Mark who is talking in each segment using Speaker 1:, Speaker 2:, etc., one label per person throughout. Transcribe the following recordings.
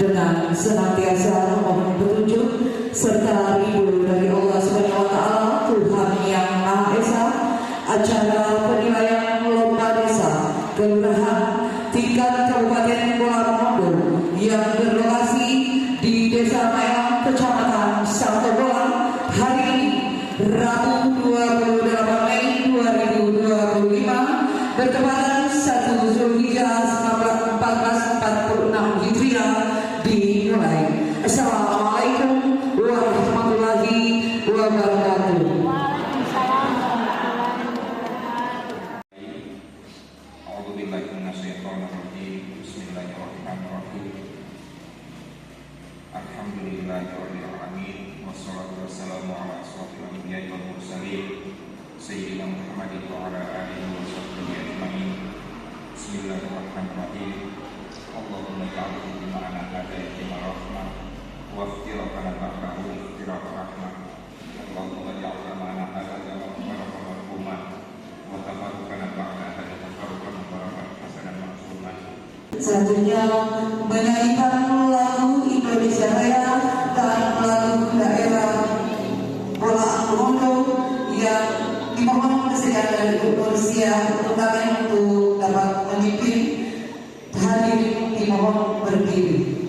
Speaker 1: dengan senantiasa memohon petunjuk serta ridho dari Allah Subhanahu wa taala, Tuhan yang Maha Esa. Acara penilaian lomba desa kelurahan tingkat Kabupaten Bola Mongondo yang berlokasi di Desa Mayang, Kecamatan Satobolang hari ini Rabu 28 Mei 2025 bertepatan 1 Zulhijjah 1446 Hijriah dimulai. Assalamualaikum warahmatullahi wabarakatuh.
Speaker 2: Bismillahirrahmanirrahim. Alhamdulillahirabbil alamin wassalatu wassalamu ala asrofil anbiya'i wal mursalin sayyidina Muhammadin wa ala alihi wa sahbihi ajmain. Bismillahirrahmanirrahim. Allahumma ja'alhu bima'ana hadha yatimar rahmah wa iftiraqana ba'dahu iftiraq rahmah. Allahumma ja'alna ma'ana hadha tafarruqan marhuman wa tafarruqana ba'da hadha tafarruqan barakan hasanan ma'suman.
Speaker 1: Selanjutnya menyanyikan lagu Indonesia Raya dan lagu daerah Bola Mongondo yang dimohon kesediaan dari Ibu Nursia untuk kalian untuk dapat memimpin. Hadirin dimohon berdiri.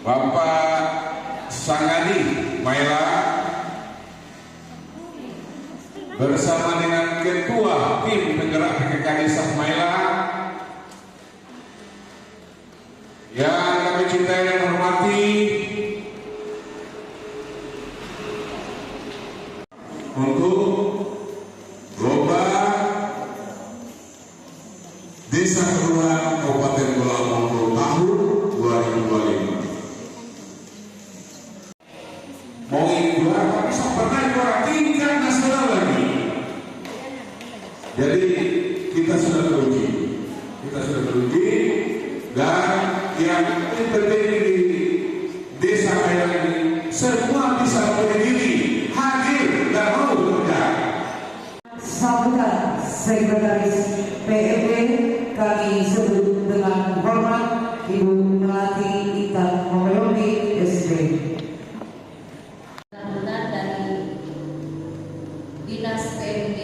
Speaker 3: Bapak Sangadi Maila bersama dengan Ketua Tim Penggerak PKK Desa Maila yang kami cintai dan hormati, untuk lomba Desa Kelurahan Kabupaten Bola Mongodo tahun 2025. Mau ingin juara tapi pernah juara tingkat nasional lagi. Jadi kita sudah teruji, dan yang terjadi di desa Mailang ini semua bisa berdiri, hadir dan mau bekerja.
Speaker 1: Sambutan Sekretaris PRD kami sebut dengan hormat Ibu Melati Ita Momelomi SD.
Speaker 4: Benar dari Dinas PMD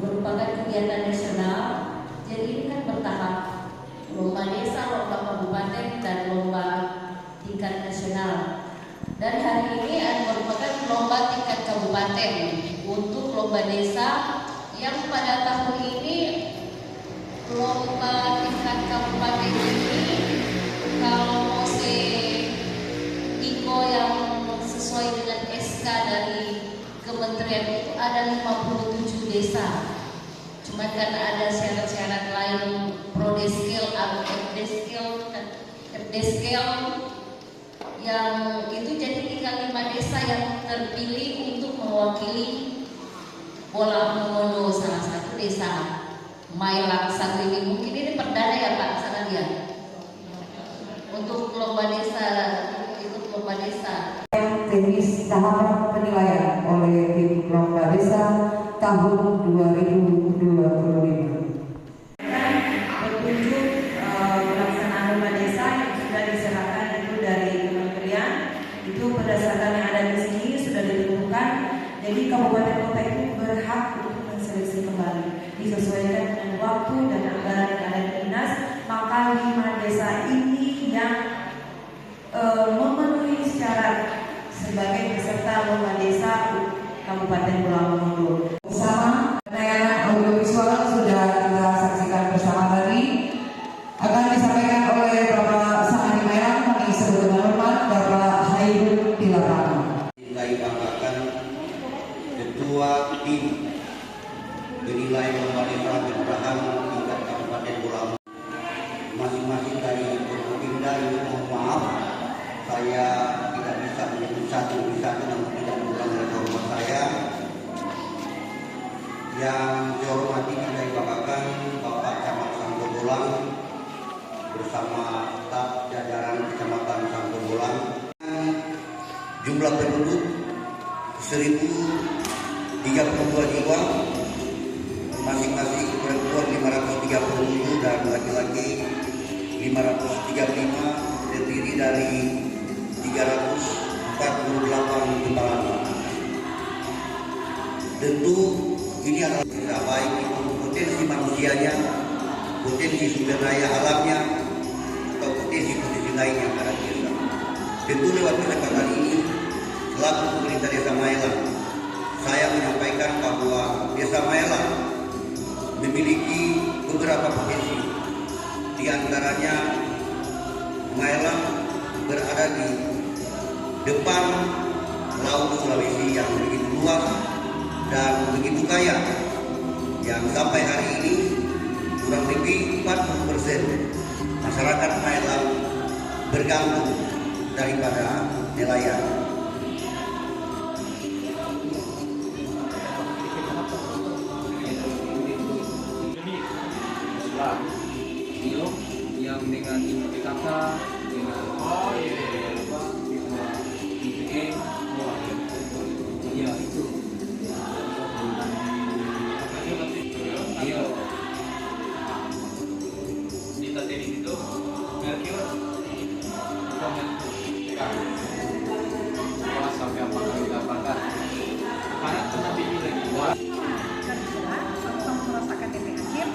Speaker 4: merupakan kegiatan nasional. Jadi ini kan bertahap, lomba desa, lomba kabupaten, dan lomba tingkat nasional. Dan hari ini merupakan lomba tingkat kabupaten. Untuk lomba desa yang pada tahun ini lomba tingkat kabupaten ini, kalau Mose Iko yang sesuai dengan SK dari kementerian itu ada 57 desa. Cuma karena ada syarat-syarat lain prodeskel atau rdeskel yang itu, jadi tinggal 5 desa yang terpilih untuk mewakili Bola Mongodo. Salah satu desa Mailang satu ini, mungkin ini perdana ya Pak Sanadia untuk lomba desa, ikut lomba desa.
Speaker 1: Teknis tahapan penilaian oleh tim lomba desa tahun 2025.
Speaker 5: Petunjuk pelaksanaan lomba desa yang sudah diserahkan itu dari kementerian, itu berdasarkan yang ada di sini sudah ditentukan. Jadi kabupaten kota itu berhak untuk menseleksi kembali, disesuaikan dengan waktu dan anggaran yang ada di dinas. Maka 5 desa ini yang memenuhi syarat sebagai peserta lomba desa Kabupaten Bola Mongodo.
Speaker 1: Bersama penayangan audiovisual sudah kita saksikan bersama tadi akan disampaikan oleh Bapak Sangani Mailang, kami sebut dengan hormat Bapak Hairul di lapangan.
Speaker 6: Nilai banggakan ketua tim penilai lomba desa bertahan tingkat Kabupaten Bola Mongodo. Masing-masing dari Forkopimda ini mohon maaf, saya tidak bisa menyebut satu persatu namun tidak mengulang dari hormat saya. Yang saya hormati nilai banggakan Bapak Camat Sanggobolang bersama staf jajaran Kecamatan Sanggobolang. Jumlah penduduk 1.032 jiwa, masing-masing perempuan 537 dan laki-laki 535, terdiri dari 348 kepala daerah. Tentu ini adalah tidak baik itu potensi manusianya, potensi sumber daya alamnya, atau potensi lainnya yang ada di desa. Tentu lewat kesempatan ini, selaku pemerintah Desa Mailang, saya menyampaikan bahwa Desa Mailang memiliki beberapa potensi. Di antaranya Mailang berada di depan Laut Sulawesi yang begitu luas dan begitu kaya, yang sampai hari ini kurang lebih 40% masyarakat Mailang bergantung daripada nelayan.
Speaker 7: Yang dengan PKK, dengan IPE, ya itu. Iya. Di tadi itu, kira-kira sampai apa kali dapatkan? Karena pernah bikin lagi.
Speaker 8: Sama-sama merasakan efek akhir.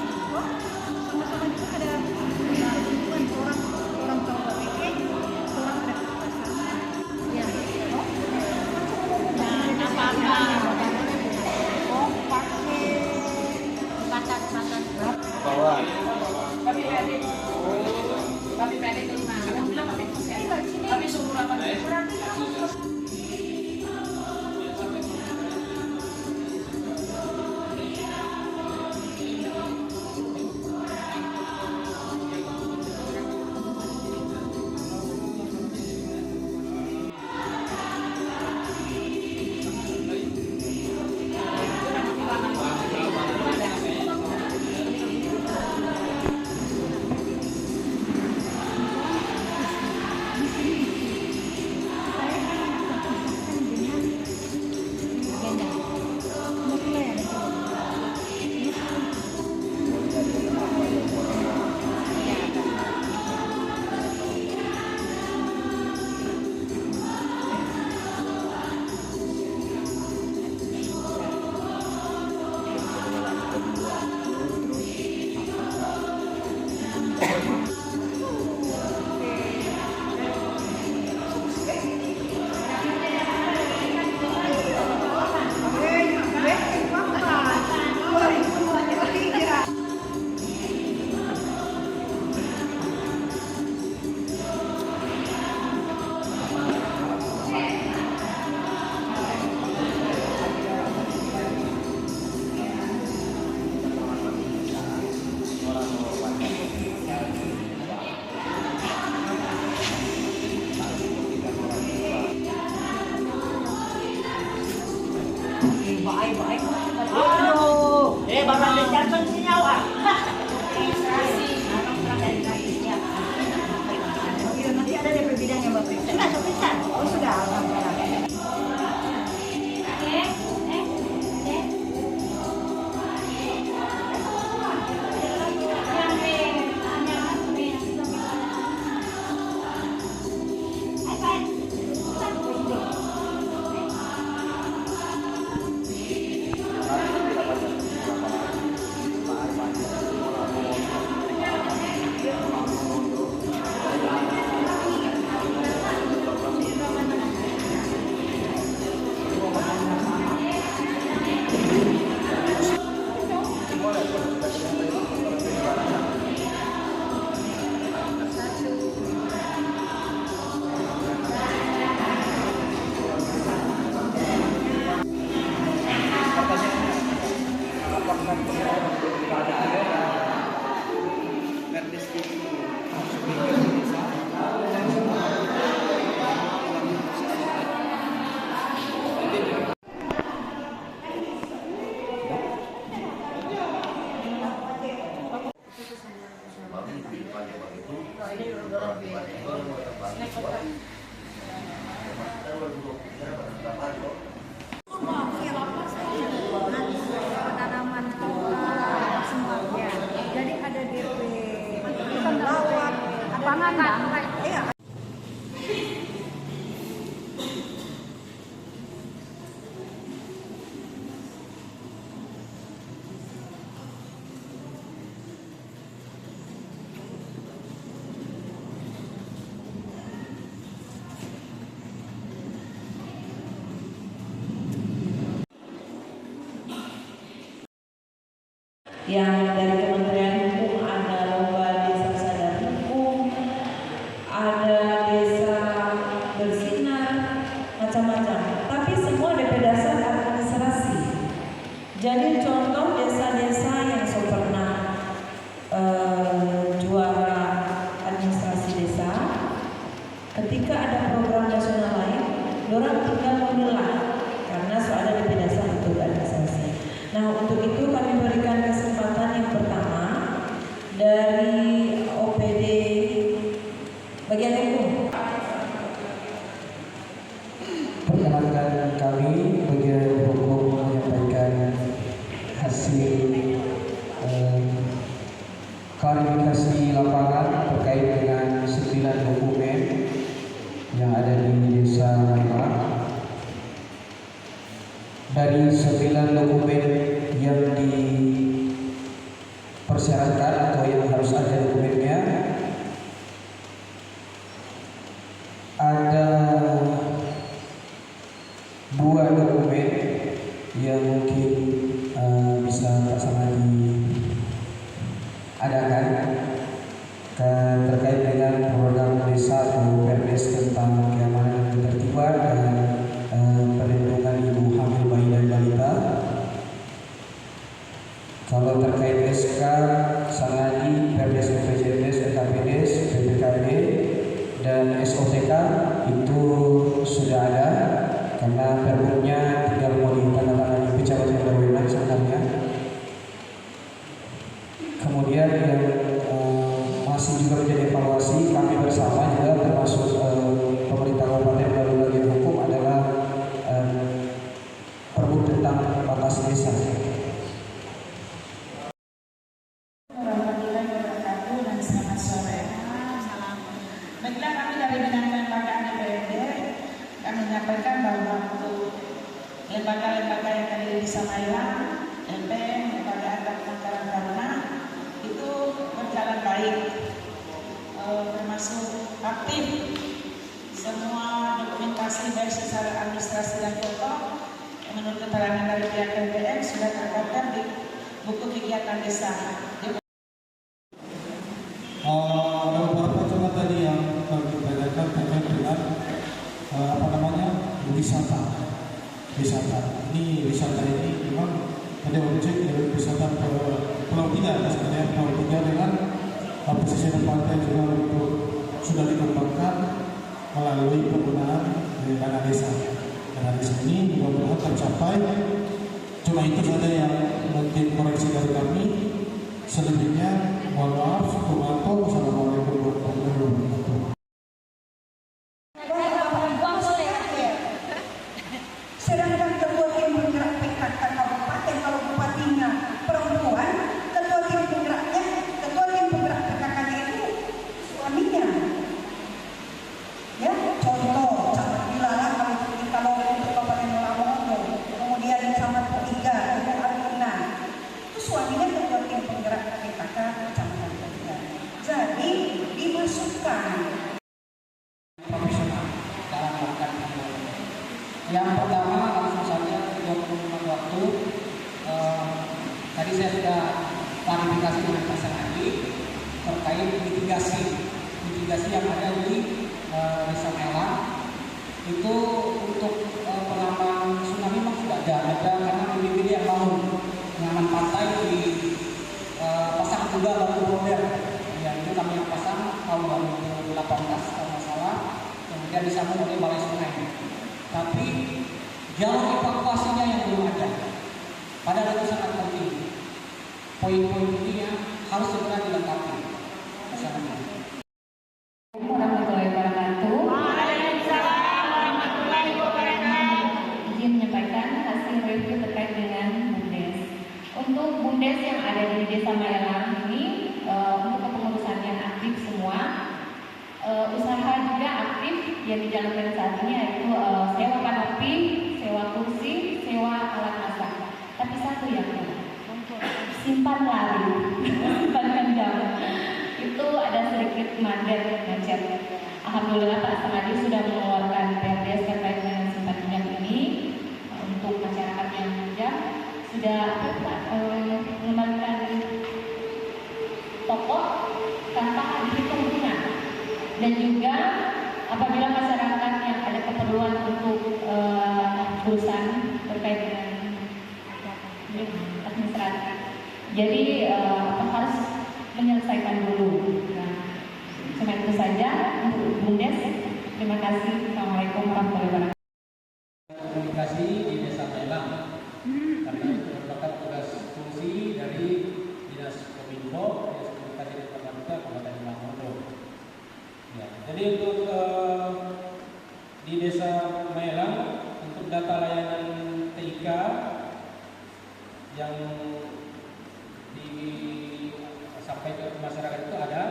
Speaker 8: Sama-sama juga ada hubungan orang tahu PPK, orang ada kekuasaan. Ya, dan apa-apa pakai batas-batas
Speaker 7: Bawah.
Speaker 8: tapi pendek 5 penanaman total semuanya. Jadi ada DP lawat, ada pangan, iya.
Speaker 5: Yang dari Kementerian Hukum ada lomba desa sadar hukum, ada desa bersinar, macam-macam. Tapi semua DP dasar administrasi. Jadi contoh desa-desa yang pernah juara administrasi desa, ketika ada program nasional lain, orang tinggal menilai karena soalnya DP dasar untuk administrasi. Nah, untuk itu kami berikan kesempatan yang pertama dari OPD bagian hukum.
Speaker 9: Perkenalkan kami bagian hukum menyampaikan hasil klarifikasi lapangan terkait dengan 9 dokumen yang ada di Desa Mailang. Dari 9 dokumen yang dipersyaratkan atau yang harus ada dokumennya, ada 2 dokumen yang mungkin bisa Samadi adakan terkait dengan program desa atau perdes tentang keamanan dan ketertiban dan perlindungan ibu hamil, bayi dan balita. Kalau terkait SK, Samadi, Perdes PPJDes, SKPDes, PPKD, dan SOTK itu sudah ada karena perbuknya tinggal mau ditandatangani pejabat yang berwenang sebenarnya. Kemudian yang masih juga menjadi evaluasi kami bersama juga termasuk pemerintah kabupaten dan bagian hukum adalah perbuk tentang batas desa.
Speaker 10: Baiklah, kami dari Bidang Kelembagaan DPRD kami menyampaikan bahwa untuk lembaga-lembaga yang tadi di Samailang, LPM, Lembaga Adat Penangkaran Taruna itu berjalan baik, termasuk aktif. Semua dokumentasi baik secara administrasi dan foto menurut keterangan dari pihak LPM sudah terdaftar di buku kegiatan desa.
Speaker 11: Ada beberapa contoh tadi yang dibedakan terkait dengan wisata. Ini wisata ini memang ada objek dari wisata Pulau Tiga, misalnya Pulau Tiga dengan pesisir pantai juga untuk sudah dikembangkan melalui penggunaan dana desa. Dana desa ini mudah-mudahan tercapai. Cuma itu saja yang mungkin koreksi dari kami. Selebihnya mohon maaf. Wassalamualaikum warahmatullahi wabarakatuh.
Speaker 8: Sedangkan ketua tim penggerak PKK kabupaten, kalau bupatinya perempuan, ketua tim penggerak PKK-nya itu suaminya. Ya, contoh Camat Bilalang kalau untuk Kabupaten Lamongan, kemudian Camat Poiga, Ibu Aruna, itu suaminya ketua tim penggerak PKK Kecamatan Poiga. Jadi dimasukkan
Speaker 7: profesional dalam melakukan pembuatan. Yang pertama langsung saja 25 waktu. Tadi saya sudah klarifikasi dengan Pak Samadi terkait mitigasi yang ada di Desa Mailang. Itu untuk pengaman tsunami memang sudah ada karena BPBD yang bangun pengaman pantai di pasang juga batu border. Ya, itu kami yang pasang tahun 2018 kalau nggak salah, kemudian disambung oleh Balai Sungai. Tapi jalur evakuasinya yang belum ada. Padahal itu sangat penting. Poin-poin ini yang harus segera dilengkapi.
Speaker 12: yang dijalankan saat ini yaitu sewa kanopi, sewa kursi, sewa alat masak. Tapi satu yang simpan lari, simpan kendam. Itu ada sedikit macet. Alhamdulillah Pak Samadi sudah mengeluarkan perdes terkait dengan simpan minyak ini untuk masyarakat yang minjam. Sudah mengembalikan toko tanpa dihitung bunga, dan juga apabila masyarakat yang ada keperluan untuk urusan terkait dengan administrasi, jadi harus menyelesaikan dulu. Nah, cuma itu saja untuk Bundes. Terima kasih. Assalamualaikum warahmatullahi wabarakatuh.
Speaker 7: Komunikasi di Desa Mailang, karena itu merupakan tugas fungsi dari Dinas Kominfo, Dinas Komunikasi dan Informatika Kabupaten Lamongan. Ya, jadi untuk di Desa Mailang untuk data layanan TIK yang disampaikan ke masyarakat itu ada,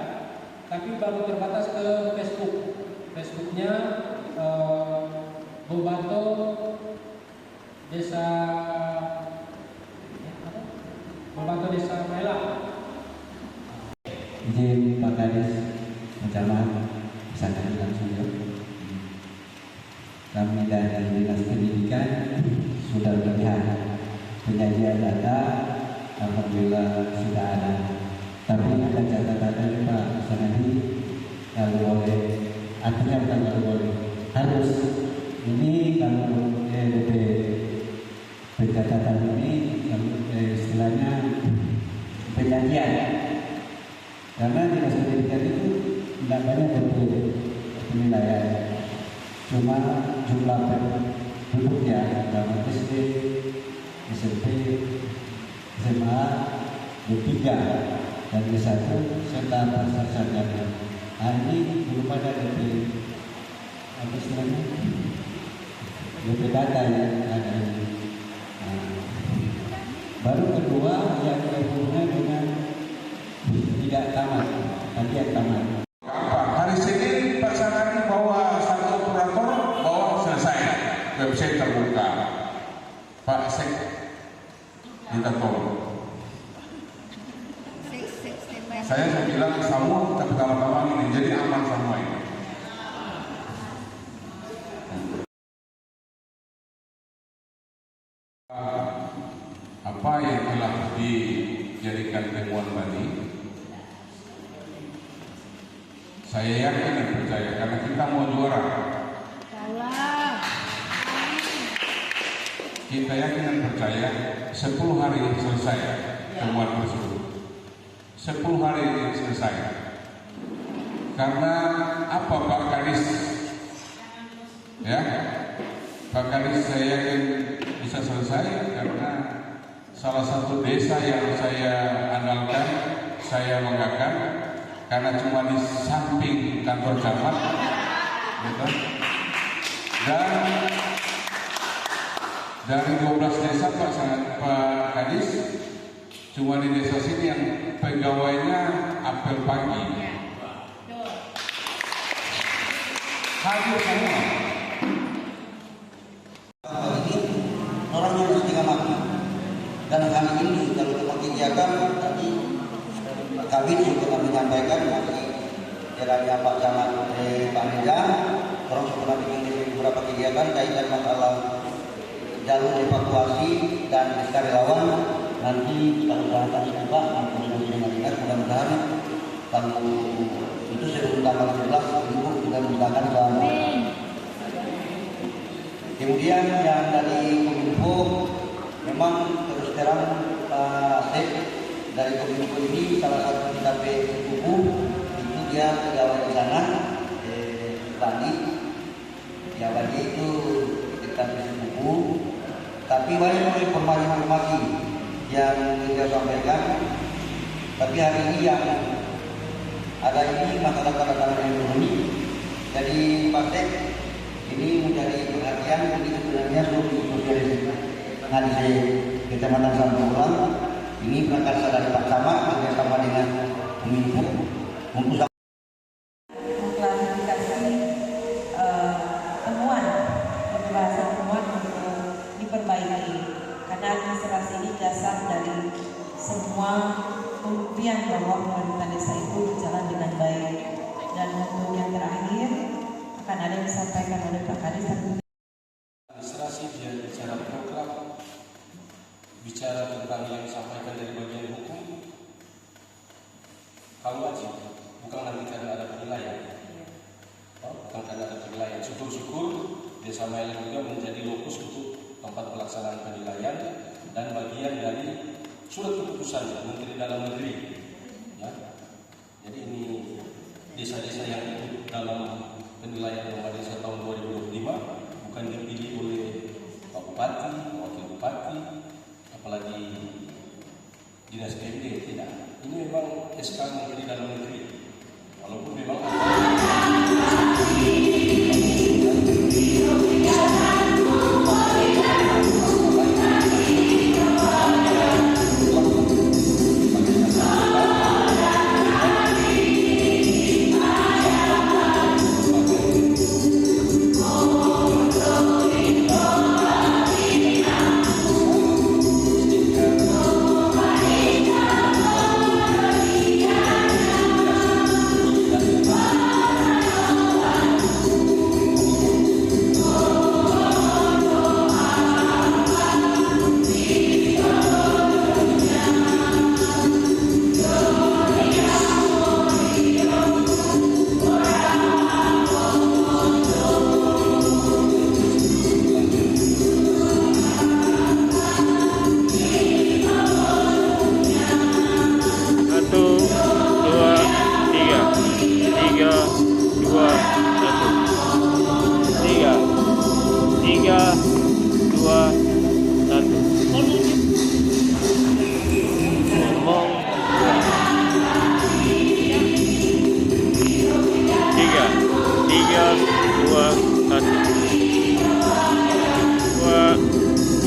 Speaker 7: tapi baru terbatas ke Facebook. Facebooknya Bobato Desa Mailang.
Speaker 13: Izin Pak Kadis Pencamat bisa langsung ya. Kami dari Dinas Pendidikan sudah melihat penyajian data, alhamdulillah sudah ada. Tapi ada catatan Pak Sanadi, kalau boleh, artinya bukan kalau boleh, harus ini kalau pencatatan ini istilahnya penyajian, karena Dinas Pendidikan itu tidak banyak penilaian, cuma jumlah penduduknya dalam SD, SMP, SMA, D3 dan D1 serta pasar sarjana. Ini belum ada DP apa istilahnya, DP data yang ada ini. Baru kedua yang berhubungan dengan tidak tamat, tadi yang tamat.
Speaker 3: Hari Senin Pak Sanadi bawa satu operator, bawa selesai, website terbuka. Pak Sek minta tolong. Saya bilang semua, tapi kawan-kawan ini jadi aman semua ini. Apa yang telah dijadikan temuan tadi, saya yakin dan percaya karena kita mau juara. Kita yakin dan percaya 10 hari selesai temuan tersebut. 10 hari ini selesai. Karena apa Pak Kadis? Ya, Pak Kadis saya yakin bisa selesai karena salah satu desa yang saya andalkan, saya banggakan karena cuma di samping kantor camat, gitu. Dan dari 12 desa Pak Kadis, cuma di desa sini yang pegawainya apel pagi. Hadir semua.
Speaker 6: Orangnya harus diamati. Dan kali ini kalau kita kegiatan tadi kami sudah menyampaikan dari Pak Camat Pak Nida, orang sudah bikin beberapa kegiatan kaitan masalah jalur evakuasi dan relawan. Nanti kita usahakan juga koordinasi dengan dinas, mudah-mudahan kalau itu sebelum tanggal 11 Ibu kita menggunakan selama. Kemudian yang dari Kominfo memang terus terang Pak Sek dari Kominfo ini salah satu TKP buku itu dia pegawai di sana Bandi. Ya Bandi itu TKP buku, tapi banyak informasi yang kita sampaikan. Tapi hari ini yang ada ini masalah tanda-tanda ekonomi. Jadi Pak Sek ini menjadi perhatian, ini sebenarnya sosialisasi pengadil Kecamatan Sambulang ini berangkat dari Pak Camat bersama dengan Kominfo untuk
Speaker 14: penilaian. Bukan karena ada penilaian. Syukur-syukur Desa Mailang juga menjadi lokus untuk tempat pelaksanaan penilaian dan bagian dari surat keputusan Menteri Dalam Negeri. Ya. Jadi ini desa-desa yang ikut dalam penilaian lomba desa tahun 2025 bukan dipilih oleh Pak Bupati, Wakil Bupati, apalagi Dinas PMD, tidak. Ini memang SK Menteri Dalam Negeri. Walaupun memang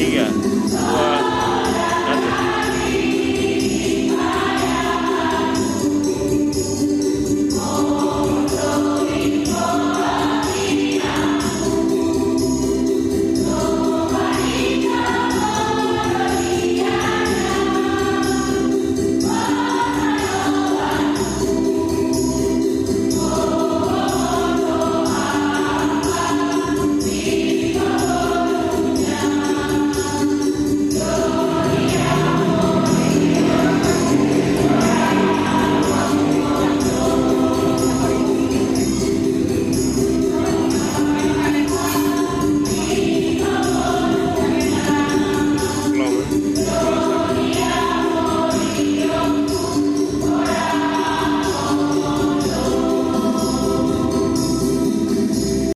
Speaker 15: tiga, dua,